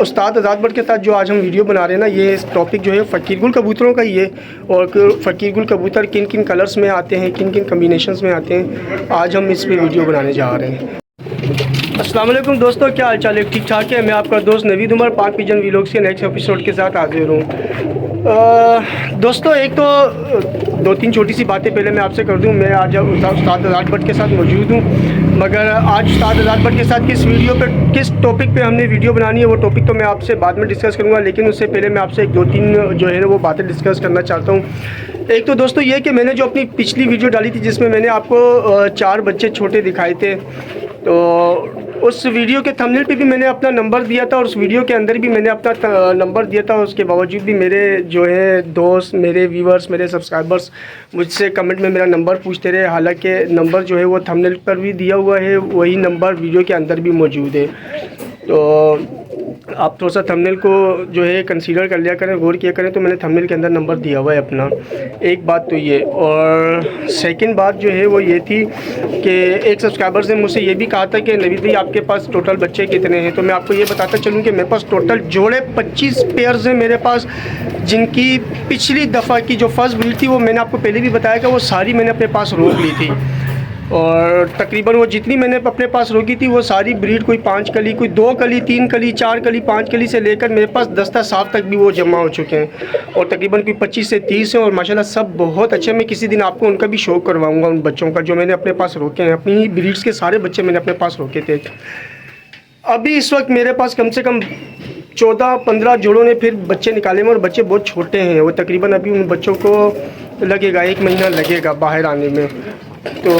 उस्ताद आज़ाद but के साथ जो आज हम वीडियो बना रहे हैं ना, ये टॉपिक जो है फ़कीर गुल कबूतरों का ही है। और फ़कीर गुल कबूतर किन किन कलर्स में आते हैं, किन किन कम्बिनेशंस में आते हैं, आज हम इस पे वीडियो बनाने जा रहे हैं। अस्सलाम वालेकुम दोस्तों, क्या हाल चाल है? ठीक ठाक है। मैं आपका दोस्त नवीद उमर पाक पिजन व्लॉग्स के नेक्स्ट एपिसोड के साथ हाजिर हूँ। दोस्तों, एक तो दो तीन छोटी सी बातें पहले मैं आपसे कर दूं। मैं आज उस्ताद आज़ाद बट के साथ मौजूद हूं, मगर आज उस्ताद आज़ाद बट के साथ किस टॉपिक पे हमने वीडियो बनानी है वो टॉपिक तो मैं आपसे बाद में डिस्कस करूंगा, लेकिन उससे पहले मैं आपसे एक दो तीन जो है वो बातें डिस्कस करना चाहता हूं। एक तो दोस्तों ये कि मैंने जो अपनी पिछली वीडियो डाली थी जिसमें मैंने आपको 4 बच्चे छोटे दिखाए थे, तो उस वीडियो के थंबनेल पे भी मैंने अपना नंबर दिया था और उस वीडियो के अंदर भी मैंने अपना नंबर दिया था। उसके बावजूद भी मेरे जो है दोस्त, मेरे व्यूअर्स, मेरे सब्सक्राइबर्स मुझसे कमेंट में मेरा नंबर पूछते रहे। हालांकि नंबर जो है वो थंबनेल पर भी दिया हुआ है, वही नंबर वीडियो के अंदर भी मौजूद है। तो आप थोड़ा सा थंबनेल को जो है कंसीडर कर लिया करें, गौर किया करें। तो मैंने थंबनेल के अंदर नंबर दिया हुआ है अपना। एक बात तो ये, और सेकंड बात जो है वो ये थी कि एक सब्सक्राइबर्स ने मुझसे ये भी कहा था कि नवीद भाई आपके पास टोटल बच्चे कितने हैं। तो मैं आपको ये बताता चलूँ कि मेरे पास टोटल जोड़े 25 पेयर्स हैं मेरे पास, जिनकी पिछली दफ़ा की जो फर्स्ट ब्रीड थी वो मैंने आपको पहले भी बताया कि वो सारी मैंने अपने पास रोक ली थी। और तकरीबन वो जितनी मैंने अपने पास रोकी थी वो सारी ब्रीड, कोई 5 कली, कोई 2 कली, 3 कली, 4 कली, 5 कली से लेकर मेरे पास 10-7 तक भी वो जमा हो चुके हैं। और तकरीबन कोई 25 से 30 हैं और माशाल्लाह सब बहुत अच्छे। मैं किसी दिन आपको उनका भी शौक करवाऊंगा, उन बच्चों का जो मैंने अपने पास रोके हैं। अपनी ही ब्रीड्स के सारे बच्चे मैंने अपने पास रोके थे। अभी इस वक्त मेरे पास कम से कम 14-15 जोड़ों ने फिर बच्चे निकाले हैं और बच्चे बहुत छोटे हैं। वो तकरीबन अभी उन बच्चों को लगेगा 1 महीना लगेगा बाहर आने में। तो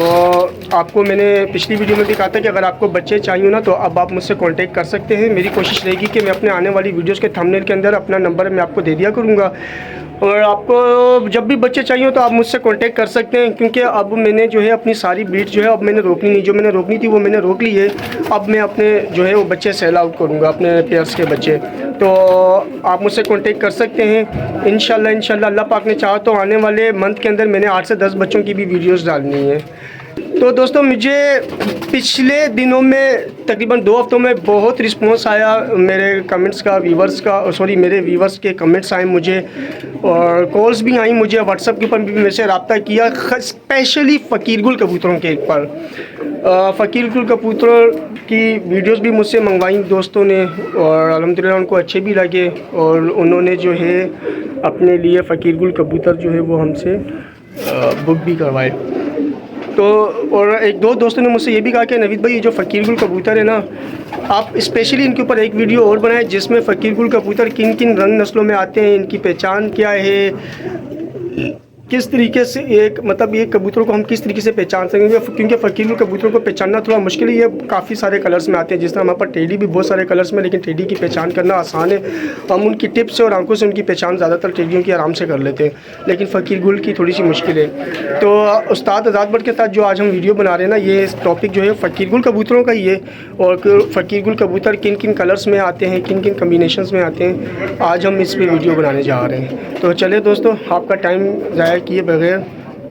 आपको मैंने पिछली वीडियो में भी कहा था कि अगर आपको बच्चे चाहिए ना तो अब आप मुझसे कांटेक्ट कर सकते हैं। मेरी कोशिश रहेगी कि मैं अपने आने वाली वीडियोस के थंबनेल के अंदर अपना नंबर मैं आपको दे दिया करूँगा। और आपको जब भी बच्चे चाहिए तो आप मुझसे कांटेक्ट कर सकते हैं, क्योंकि अब मैंने जो है अपनी सारी ब्रीड जो है अब मैंने रोकनी नहीं, जो मैंने रोकनी थी वो मैंने रोक ली है। अब मैं अपने जो है वो बच्चे सेल आउट करूँगा, अपने पेयर्स के बच्चे। तो आप मुझसे कांटेक्ट कर सकते हैं। इंशाल्लाह अल्लाह पाक ने चाहा तो आने वाले मंथ के अंदर मैंने 8 से 10 बच्चों की भी वीडियोस डालनी है। तो दोस्तों, मुझे पिछले दिनों में तकरीबन 2 हफ्तों में बहुत रिस्पांस आया मेरे कमेंट्स का, मेरे व्यूवर्स के कमेंट्स आए मुझे और कॉल्स भी आई मुझे। व्हाट्सएप के ऊपर भी मेरे से रब्ता किया, स्पेशली फ़कीर गुल कबूतरों के ऊपर। फ़कीर गुल कबूतर की वीडियोस भी मुझसे मंगवाई दोस्तों ने और अल्हम्दुलिल्लाह उनको अच्छे भी लगे और उन्होंने जो है अपने लिए फ़कीर गुल कबूतर जो है वो हमसे बुक भी करवाए। तो और 1-2 दोस्तों ने मुझसे ये भी कहा कि नवीद भाई ये जो फ़कीर गुल कबूतर है ना, आप स्पेशली इनके ऊपर एक वीडियो और बनाएं जिसमें फ़कीर गुल कबूतर किन किन रंग नस्लों में आते हैं, इनकी पहचान क्या है, किस तरीके से एक मतलब ये कबूतरों को हम किस तरीके से पहचान सकेंगे। क्योंकि फ़कीर गुल कबूतरों को पहचानना थोड़ा मुश्किल है। ये काफ़ी सारे कलर्स में आते हैं, जिस तरह हमारे पास टेडी भी बहुत सारे कलर्स में, लेकिन टेडी की पहचान करना आसान है। हम उनकी टिप से और आंखों से उनकी पहचान ज़्यादातर टेडियों की आराम से कर लेते हैं, लेकिन फ़कीर गुल की थोड़ी सी मुश्किल है। तो उस्ताद आज़ाद बट के साथ जो आज हम वीडियो बना रहे हैं ना, ये टॉपिक जो है फ़कीर गुल कबूतरों का ही है। और फ़कीर गुल कबूतर किन किन कलर्स में आते हैं, किन किन कम्बिनेशंस में आते हैं, आज हम इस पर वीडियो बनाने जा रहे हैं। तो चले दोस्तों, आपका टाइम ज़ाया किए बगैर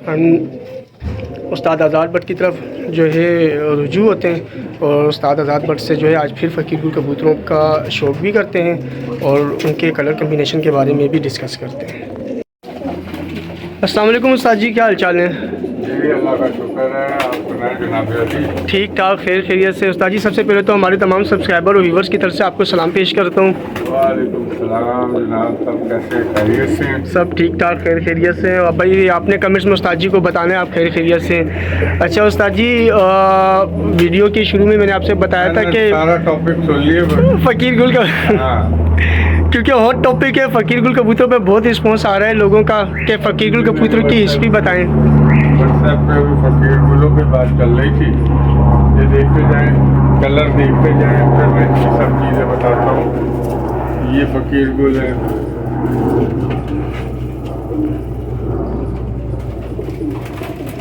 हम उस्ताद आज़ाद बट की तरफ जो है रुजू होते हैं और उस्ताद आज़ाद बट से जो है आज फिर फ़कीर गुल कबूतरों का शौक़ भी करते हैं और उनके कलर कम्बिनेशन के बारे में भी डिस्कस करते हैं। अस्सलाम वालेकुम उस्ताद जी, क्या हाल चाल है? अल्लाह का शुक्र है। आप सुनाएं जनाब? ठीक ठाक, खैरियत से। उस्ताद जी, सबसे पहले तो हमारे तमाम सब्सक्राइबर और व्यूवर्स की तरफ से आपको सलाम पेश करता हूँ। वालेकुम सलाम जनाब, सब कैसे खैरियत से हैं? सब ठीक ठाक, खैरियत से। और भाई आपने कमेंट्स में उस्ताद जी को बताना है आप खैरियत से। अच्छा उस्ताद जी, वीडियो के शुरू में मैंने आपसे बताया था कि सारा टॉपिक सुन लिए फ़कीर गुल का क्योंकि हॉट टॉपिक है। फ़कीर गुल कबूतर पे बहुत रिस्पॉन्स आ रहा है लोगों का कि फ़कीर गुल कबूतर की हिस्ट्री बताएं। व्हाट्सएप पे भी फ़कीर गुलों की बात चल रही थी। ये देखते जाएं, कलर देखते जाएं, फिर मैं ये सब चीज़ें बताता हूँ। ये फ़कीर गुल है।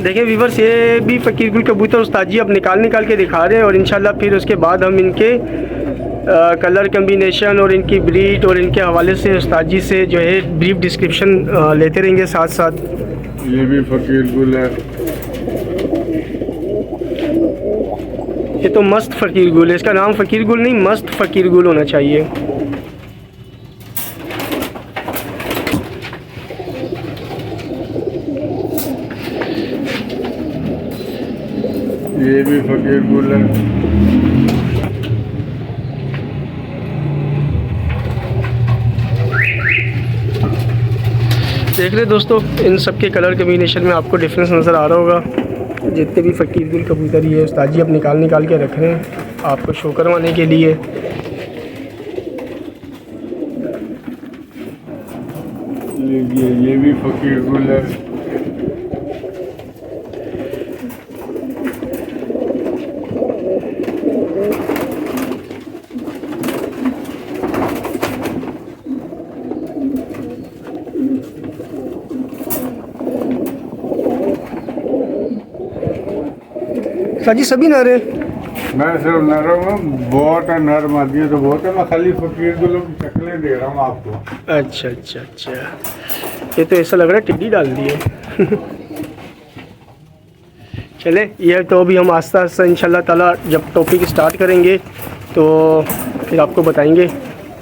देखिए व्यूवर्स, ये भी फ़कीर गुल कबूतर उस्ताद जी अब निकाल के दिखा रहे हैं और इंशाल्लाह फिर उसके बाद हम इनके कलर कम्बिनेशन और इनकी ब्रीड और इनके हवाले से उस्ताद जी से जो है ब्रीफ डिस्क्रिप्शन लेते रहेंगे साथ साथ। ये भी फ़कीर गुल है। ये तो मस्त फ़कीर गुल है, इसका नाम फ़कीर गुल नहीं मस्त फ़कीर गुल होना चाहिए। ये भी फकीर गुल है। देख रहे दोस्तों, इन सब के कलर कम्बिनेशन में आपको डिफरेंस नज़र आ रहा होगा। जितने भी फ़कीर गुल कबूतर ये उस्ताद जी अब निकाल के रख रहे हैं आपको शो करवाने के लिए। ये भी फकीर गुल है। साजी सभी नर हैं? मैं सिर्फ नर हूँ, बहुत है नर मादी तो बहुत है। मैं खाली फकीर गुलों की शक्लें दे रहा हूँ आपको। अच्छा अच्छा अच्छा, ये तो ऐसा लग रहा है टिड्डी डाल दी है। चले, ये तो अभी हम आस्ता आस्ता इंशाल्लाह ताला जब टॉपिक स्टार्ट करेंगे तो फिर आपको बताएंगे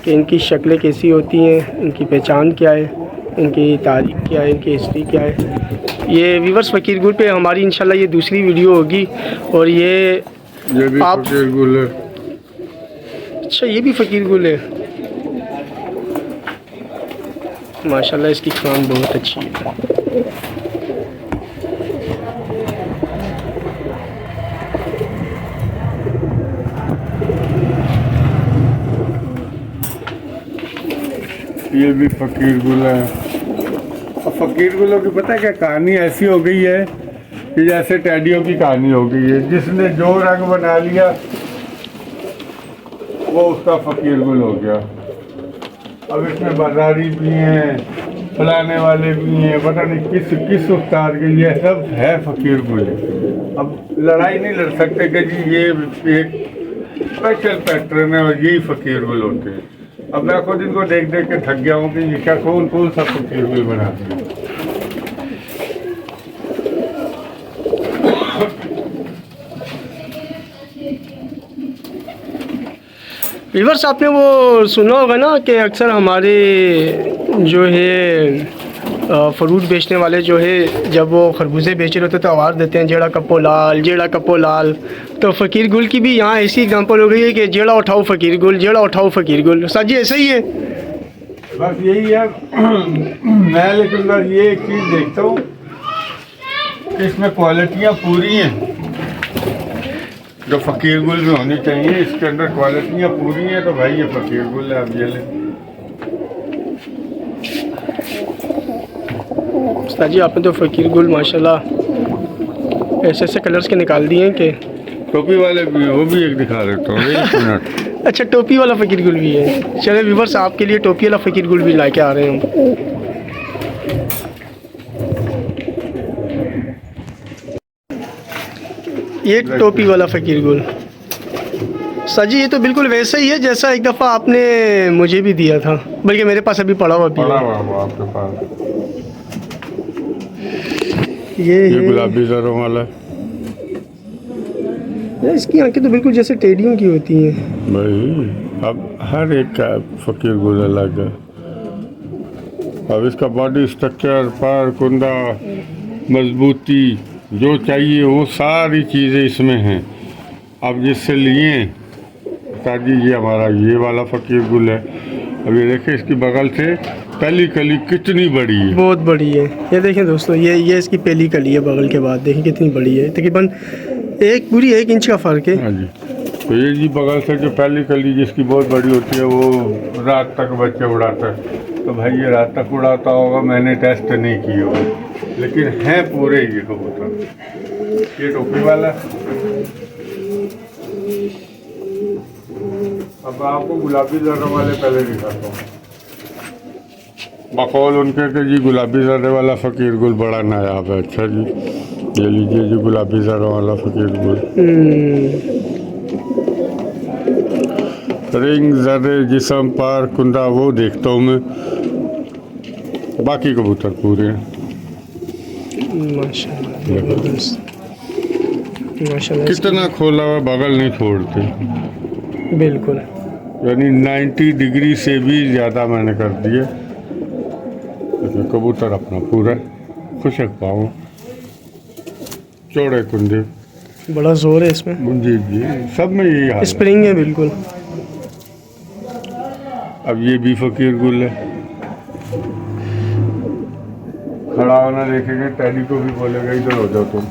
कि इनकी शक्लें कैसी होती हैं, इनकी पहचान क्या है, इनकी तारीख क्या है, इनकी हिस्ट्री क्या है। ये व्यूवर्स फ़कीर गुल पे हमारी इंशाल्लाह ये दूसरी वीडियो होगी। और ये भी आप फकीर गुल है। अच्छा, ये भी फ़कीर गुल है। माशाल्लाह इसकी खान बहुत अच्छी है। ये भी फकीर गुल है। और फकीर गुलों की पता है क्या कहानी ऐसी हो गई है कि जैसे टैडियों की कहानी हो गई है। जिसने जो रंग बना लिया वो उसका फकीर गुल हो गया। अब इसमें बाजारी भी हैं, फलाने वाले भी हैं, पता नहीं किस किस उस्ताद के, ये सब है फकीर गुल। अब लड़ाई नहीं लड़ सकते कि जी ये एक स्पेशल पैटर्न है और यही फकीर गुल होते हैं। अब मैं खुद इनको देख देख के थक गया हूँ कि ये क्या कौन कौन सा फकीर गुल बनाते हैं। व्यूवर्स, आपने वो सुना होगा ना कि अक्सर हमारे जो है फ्रूट बेचने वाले जो है जब वो खरबूजे बेच रहे होते तो आवाज़ देते हैं जेड़ा कप्पो लाल, जेड़ा कप्पो लाल। तो फ़कीर गुल की भी यहाँ ऐसी एग्जांपल हो गई है कि जेड़ा उठाओ फ़कीर गुल, जेड़ा उठाओ फ़कीर गुल। सर जी ऐसा ही है? बस यही है। मैं लेकिन बस ये एक चीज़ देखता हूँ कि इसमें क्वालिटियाँ पूरी हैं जो फ़कीर गुल में होनी चाहिए। इसके अंदर क्वालिटियाँ पूरी हैं तो भाई ये फ़कीर गुल है। अब ये ले उस्ताद जी, आपने तो फ़कीर गुल माशाल्लाह ऐसे ऐसे कलर्स के निकाल दिए हैं कि टोपी वाले भी हैं, वो भी एक दिखा देता हूँ। एक मिनट। अच्छा, टोपी वाला फ़कीर गुल भी है। चले व्यूवर्स, आपके लिए टोपी वाला फ़कीर गुल भी लाके आ रहे हैं हम। ये टोपी वाला फ़कीर गुल सर जी, ये तो बिल्कुल वैसा ही है जैसा एक दफ़ा आपने मुझे भी दिया था, बल्कि मेरे पास अभी पड़ा हुआ भी पड़ा है। हुआ वो आपके पास। ये गुलाबी जरों वाला यार, इसकी आंखें तो बिल्कुल जैसे टेडियों की होती हैं भाई। अब हर एक का फ़कीर गुल अलग है। अब इसका बॉडी स्ट्रक्चर, पर कुंदा, मजबूती जो चाहिए वो सारी चीज़ें इसमें हैं। अब जिससे लिए ताजी ये हमारा ये वाला फ़कीर गुल है। अब ये देखें इसकी बगल से पहली कली कितनी बड़ी है, बहुत बड़ी है। ये देखें दोस्तों, ये इसकी पहली कली है बगल के बाद, देखें कितनी बड़ी है। तकरीबन पूरी 1 इंच का फ़र्क है। हाँ जी। तो ये जी बगल से जो पहली कली जिसकी बहुत बड़ी होती है वो रात तक बच्चे उड़ाता है। तो भाई ये रात तक उड़ाता होगा, मैंने टेस्ट नहीं किया होगा, लेकिन हैं पूरे ये कबूतर। ये टोपी वाला। अब आपको गुलाबी जर्रों वाले पहले दिखाता हूँ। बकौल उनके के जी गुलाबी जर्रे वाला फ़कीर गुल बड़ा नायाब है। अच्छा जी, ये लीजिए जी गुलाबी जर्रों वाला फ़कीर गुल। रिंग, जर्रे, जिस्म, पार, कुंदा वो देखता हूँ मैं, बाकी कबूतर पूरे हैं। माशाल्लाह माशाल्लाह, कितना खोला हुआ बगल नहीं छोड़ते। बिल्कुल। यानी 90 डिग्री से भी ज़्यादा मैंने कर दिए। लेकिन कबूतर अपना पूरा खुशक पाऊँ, चौड़े कुंदे, बड़ा जोर है इसमें। जी जी, सब में यही हाल है। स्प्रिंग है बिल्कुल। अब ये भी फकीर गुल है, खड़ा होना देखेंगे, टैडी को भी बोलेगा इधर हो जाओ तुम।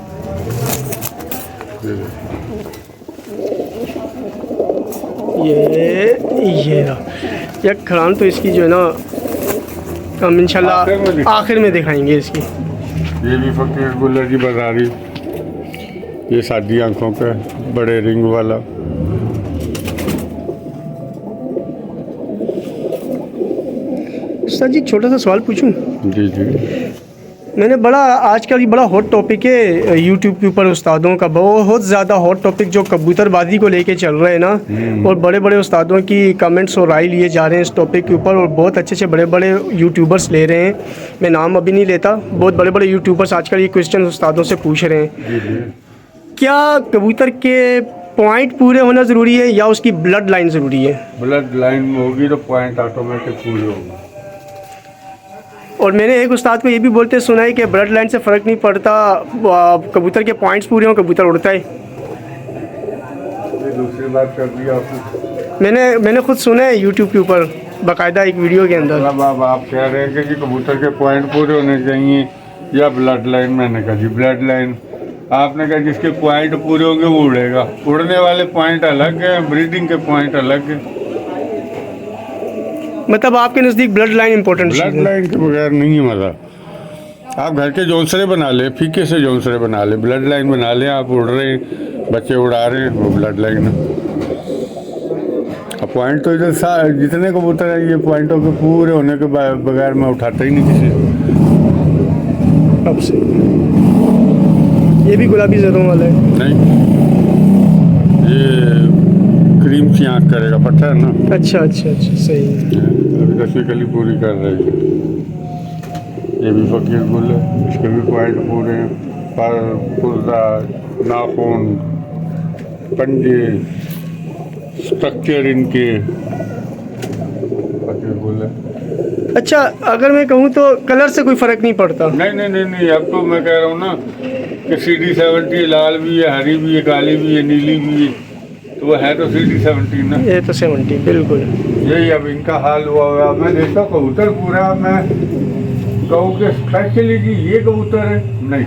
ये रहा। ये खड़ान तो इसकी जो है ना हम इंशाल्लाह आखिर में दिखाएंगे इसकी। ये भी फकीर गुल है जी बाजारी, ये सादी आंखों का बड़े रिंग वाला। सर जी छोटा सा सवाल पूछूं? जी जी। मैंने बड़ा आजकल ये बड़ा हॉट टॉपिक है यूट्यूब के ऊपर उस्तादों का, बहुत ज़्यादा हॉट टॉपिक जो कबूतरबाजी को लेके चल रहे हैं ना, और बड़े बड़े उस्तादों की कमेंट्स और राय लिए जा रहे हैं इस टॉपिक के ऊपर, और बहुत अच्छे से बड़े बड़े यूट्यूबर्स ले रहे हैं। मैं नाम अभी नहीं लेता, बहुत बड़े बड़े यूट्यूबर्स आजकल ये क्वेश्चन उस्तादों से पूछ रहे हैं। क्या कबूतर के पॉइंट पूरे होना ज़रूरी है या उसकी ब्लड लाइन ज़रूरी है? ब्लड लाइन होगी तो पॉइंट ऑटोमेटिक पूरे होगा। और मैंने एक उस्ताद को ये भी बोलते सुना है कि ब्लड लाइन से फ़र्क नहीं पड़ता, कबूतर के पॉइंट्स पूरे हों कबूतर उड़ता है। ये दूसरी बात कर दी आपने। मैंने खुद सुना है यूट्यूब के ऊपर बाकायदा एक वीडियो के अंदर। अब आप कह रहे हैं कि कबूतर के पॉइंट पूरे होने चाहिए या ब्लड लाइन? मैंने कहा जी ब्लड लाइन। आपने कहा जिसके पॉइंट पूरे होंगे वो उड़ेगा। उड़ने वाले पॉइंट अलग है, ब्रीडिंग के पॉइंट अलग है। मतलब आपके नज़दीक blood line important blood line के बगैर नहीं है मज़ा। आप घर के जौनसरे बना ले, फीके से जौनसरे बना ले, ब्लड लाइन बना ले। आप उड़ रहे हैं, बच्चे उड़ा रहे हैं, वो ब्लड लाइन है। अब पॉइंट तो इधर जितने कबूतर हैं ये पॉइंटों के पूरे होने के बगैर मैं उठाता ही नहीं किसी। अब से ये भी गुलाबी ज़रों वाला है? नहीं, ये क्रीम सी आँख करेगा, पता है ना। अच्छा अच्छा अच्छा, सही है। अभी 10वीं कली पूरी कर रही है। ये भी फकीर गुल है, इसके भी पॉइंट पूरे हैं। पर पुर्जा, नाखून, पंजे, स्ट्रक्चर इनके फकीर गुल है। अच्छा, अगर मैं कहूँ तो कलर से कोई फ़र्क नहीं पड़ता? नहीं नहीं नहीं नहीं, अब तो मैं कह रहा हूँ ना कि CD70 लाल भी है, हरी भी है, काली भी है, नीली भी है, तो वो है तो CD70 ना। ये तो 70 बिल्कुल। यही अब इनका हाल हुआ हुआ। मैं देखता कबूतर पूरा, मैं कहूँ कि स्पेशली जी ये कबूतर है, नहीं।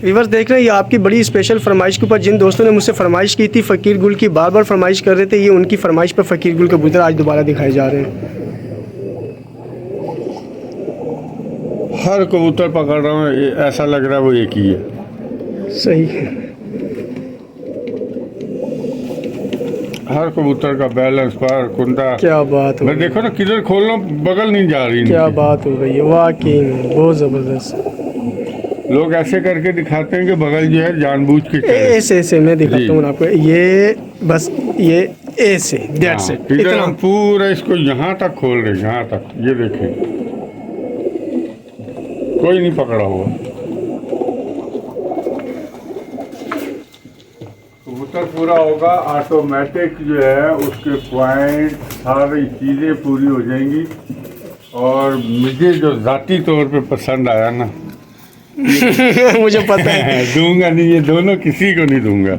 व्यूअर्स देख रहे हैं, ये आपकी बड़ी स्पेशल फरमाइश के ऊपर जिन दोस्तों ने मुझसे फरमाइश की थी फ़कीर गुल की, बार बार फरमाइश कर रहे थे, ये उनकी फरमाइश पर फ़कीर गुल कबूतर आज दोबारा दिखाए जा रहे हैं। हर कबूतर पकड़ रहा हूँ, ऐसा लग रहा है वो एक ही है। सही है। हर कबूतर का बैलेंस, पर कुंदा, क्या बात हो मैं देखो ना किधर खोलना, बगल नहीं जा रही। क्या बात हो गई है, वाकई में बहुत ज़बरदस्त। लोग ऐसे करके दिखाते हैं कि बगल जो है जानबूझ के चले। ऐसे मैं दिखाता हूँ आपको, ये बस ये ऐसे दैट्स इट। इधर हम पूरा इसको यहाँ तक खोल रहे, यहाँ तक, ये देखें कोई नहीं पकड़ा हुआ। कबूतर पूरा होगा ऑटोमेटिक जो है उसके पॉइंट सारी चीज़ें पूरी हो जाएंगी। और मुझे जो ज़ाती तौर पे पसंद आया ना मुझे पता है दूंगा नहीं, ये दोनों किसी को नहीं दूंगा।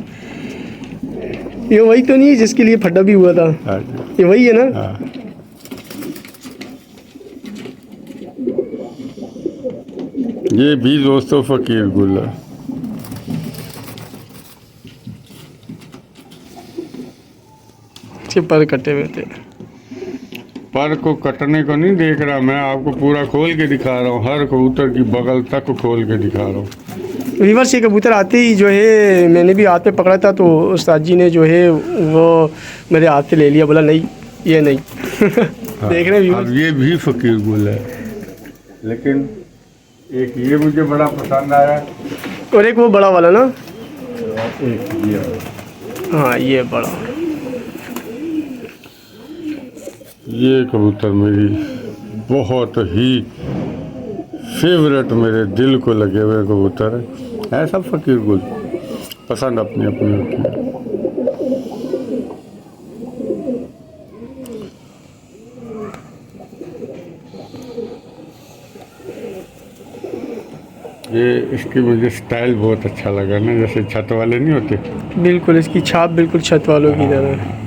ये वही तो नहीं है जिसके लिए फड्डा भी हुआ था? हाँ, ये वही है ना? हाँ। ये भी दोस्तों फकीर गुल है। पर कटे हुए थे। पर को कटने को नहीं देख रहा, मैं आपको पूरा खोल के दिखा रहा हूँ, हर कबूतर की बगल तक खोल के दिखा रहा हूँ। व्यूअर्स ये कबूतर आते ही जो है मैंने भी हाथ पे पकड़ा था, तो उस्ताद जी ने जो है वो मेरे हाथ से ले लिया, बोला नहीं ये नहीं। हाँ, देख रहे हैं अब ये भी फकीर गुल है, लेकिन एक ये मुझे बड़ा पसंद आया, और एक वो बड़ा वाला ना। एक ये, हाँ ये बड़ा, ये कबूतर मेरी बहुत ही फेवरेट, मेरे दिल को लगे हुए कबूतर है सब फकीर गुल। पसंद अपनी अपनी होती है। ये इसकी मुझे स्टाइल बहुत अच्छा लगा ना, जैसे छत वाले नहीं होते। बिल्कुल, इसकी छाप बिल्कुल छत वालों की तरह है।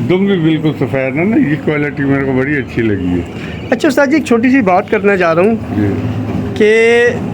दुम भी बिल्कुल सफ़ेद है ना, ये क्वालिटी मेरे को बड़ी अच्छी लगी है। अच्छा उस्ताद जी, एक छोटी सी बात करना चाह रहा हूँ जी कि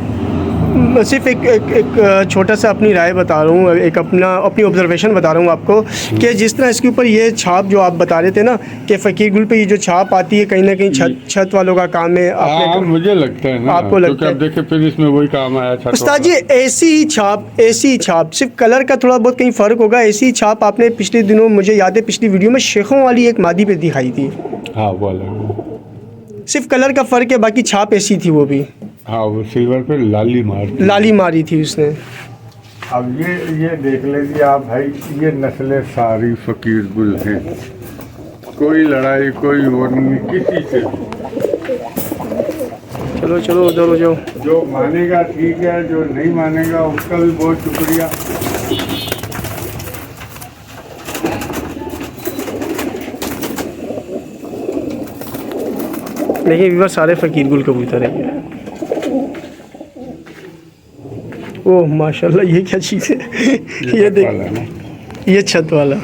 सिर्फ एक छोटा सा अपनी राय बता रहा हूँ, एक अपनी ऑब्जर्वेशन बता रहा हूँ आपको कि जिस तरह इसके ऊपर ये छाप जो आप बता रहे थे ना कि फ़कीर गुल पे ये जो छाप आती है कहीं ना कहीं छत वालों का काम है। हाँ, मुझे लगता है ना, आपको लगता है? आप देखे फिर इसमें वही काम आया छत उस्ताद जी, ऐसी ही छाप सिर्फ कलर का थोड़ा बहुत कहीं फ़र्क होगा। ऐसी ही छाप आपने पिछले दिनों, मुझे याद है पिछली वीडियो में शेखों वाली एक मादी पे दिखाई थी। हाँ वो अलग, सिर्फ कलर का फ़र्क है, बाकी छाप ऐसी थी वो भी। हाँ वो सिल्वर पे लाली मारी थी उसने। अब ये देख लीजिए आप भाई, ये नस्लें सारी फ़कीर गुल हैं, कोई लड़ाई कोई वो नहीं किसी से। चलो चलो उधर हो जाओ। जो मानेगा ठीक है, जो नहीं मानेगा उसका भी बहुत शुक्रिया। देखिए व्यूअर, सारे फ़कीर गुल कबूतर हैं। ओह माशाल्लाह, ये क्या चीज़ है? ये देख, ये छत वाला।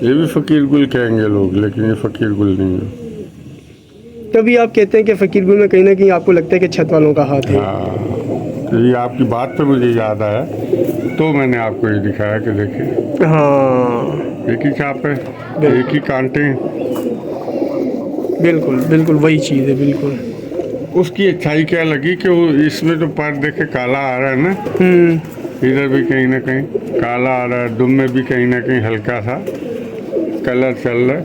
ये भी फ़कीर गुल कहेंगे लोग, लेकिन ये फ़कीर गुल नहीं है। तभी आप कहते हैं कि फ़कीर गुल में कहीं ना कहीं आपको लगता है कि छत वालों का हाथ है। हाँ, ये आपकी बात पे मुझे याद आया, तो मैंने आपको ये दिखाया कि देखिए। हाँ एक ही छाप है, एक ही कांटे हैं। बिल्कुल बिल्कुल वही चीज़ है, बिल्कुल। उसकी अच्छाई क्या लगी कि वो इसमें तो पर देखे काला आ रहा है ना, इधर भी कहीं ना कहीं काला आ रहा है, दुम में भी कहीं ना कहीं हल्का सा कलर चल रहा है।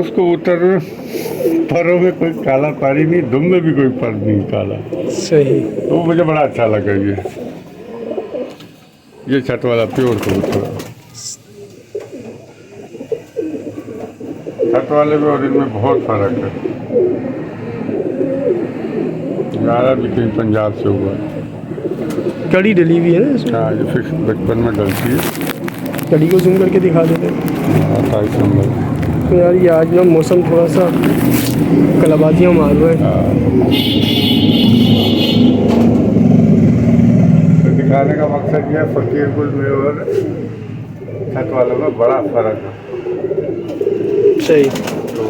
उसको उतर परों में कोई काला पारी नहीं, दुम में भी कोई पर नहीं काला। सही। तो मुझे बड़ा अच्छा लगा ये छत वाला प्योर कबूतर। छत वाले में और इनमें बहुत फर्क है। यारा भी कहीं पंजाब से हुआ है। कड़ी डली हुई है ना इसमें। हाँ, ये फिक्स बचपन में डलती है। कड़ी को जूम करके दिखा देते हैं। 28 नंबर। तो यार ये आज ना मौसम थोड़ा सा कलाबाजियाँ मार रहा है। तो दिखाने का मकसद ये है, फ़कीर गुल में और छत वालों में बड़ा फर्क है। सही। तो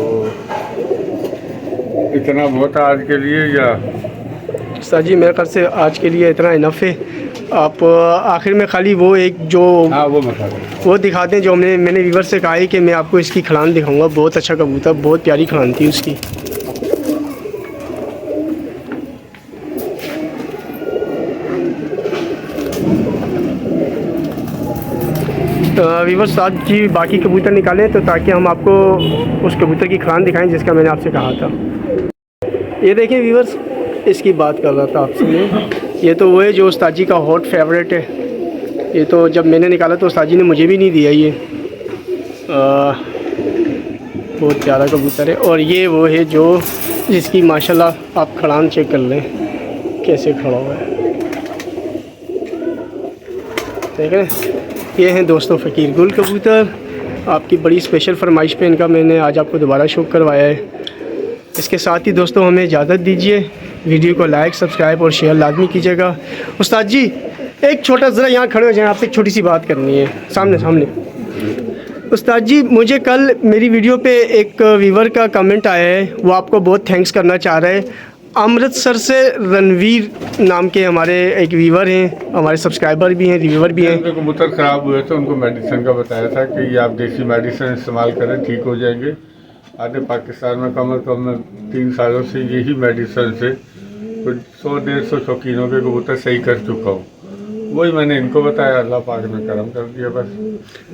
इतना बहुत है आज के लिए, या सर जी मेरे ख्याल से आज के लिए इतना इनफ है। आप आखिर में खाली वो एक जो हाँ वो बता दें, वो दिखाते हैं जो मैंने व्यूअर से कहा है कि मैं आपको इसकी खलान दिखाऊंगा। बहुत अच्छा कबूतर, बहुत प्यारी खलान थी उसकी। व्यूअर्स आज जी बाकी कबूतर निकालें तो ताकि हम आपको उस कबूतर की खलान दिखाएं जिसका मैंने आपसे कहा था। ये देखिए व्यूअर्स, इसकी बात कर रहा था आपसे मैं। ये तो वो है जो उस्ताद जी का हॉट फेवरेट है। ये तो जब मैंने निकाला तो उस्ताद जी ने मुझे भी नहीं दिया। ये बहुत प्यारा कबूतर है। और ये वो है जो जिसकी माशाल्लाह आप खड़ान चेक कर लें कैसे खड़ा हुआ है, देख रहे हैं। ये हैं दोस्तों फ़कीर गुल कबूतर। आपकी बड़ी स्पेशल फरमाइश पे इनका मैंने आज आपको दोबारा शो करवाया है। इसके साथ ही दोस्तों हमें इजाज़त दीजिए। वीडियो को लाइक, सब्सक्राइब और शेयर लाजमी कीजिएगा। उस्ताद जी एक छोटा ज़रा यहाँ खड़े हो जाएं, आपसे एक छोटी सी बात करनी है सामने। उस्ताद जी मुझे कल मेरी वीडियो पे एक व्यूवर का कमेंट आया है, वो आपको बहुत थैंक्स करना चाह रहा है। अमृतसर से रणवीर नाम के हमारे एक व्यूवर हैं, हमारे सब्सक्राइबर भी हैं, रिव्यूवर भी हैं। कबूतर ख़राब हुए थे, उनको मेडिसिन का बताया था कि ये आप देसी मेडिसिन इस्तेमाल करें, ठीक हो जाएंगे। आधे पाकिस्तान में कम से कम मैं 3 सालों से यही मेडिसिन से कुछ 100-150 शौकीनों के कबूतर सही कर चुका हूँ। वही मैंने इनको बताया, अल्लाह पाक ने करम कर दिया बस।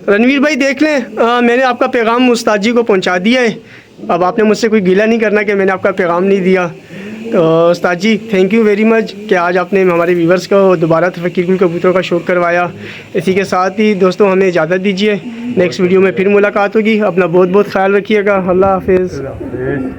रणवीर भाई देख लें, मैंने आपका पैगाम उस्ताद जी को पहुँचा दिया है। अब आपने मुझसे कोई गिला नहीं करना कि मैंने आपका पैगाम नहीं दिया। तो उस्ताद जी थैंक यू वेरी मच कि आज आपने हमारे व्यूवर्स को दोबारा फ़कीर गुल कबूतरों का शौक़ करवाया। इसी के साथ ही दोस्तों हमें इजाज़त दीजिए, नेक्स्ट वीडियो में फिर मुलाकात होगी। अपना बहुत बहुत ख्याल रखिएगा। अल्लाह हाफिज़।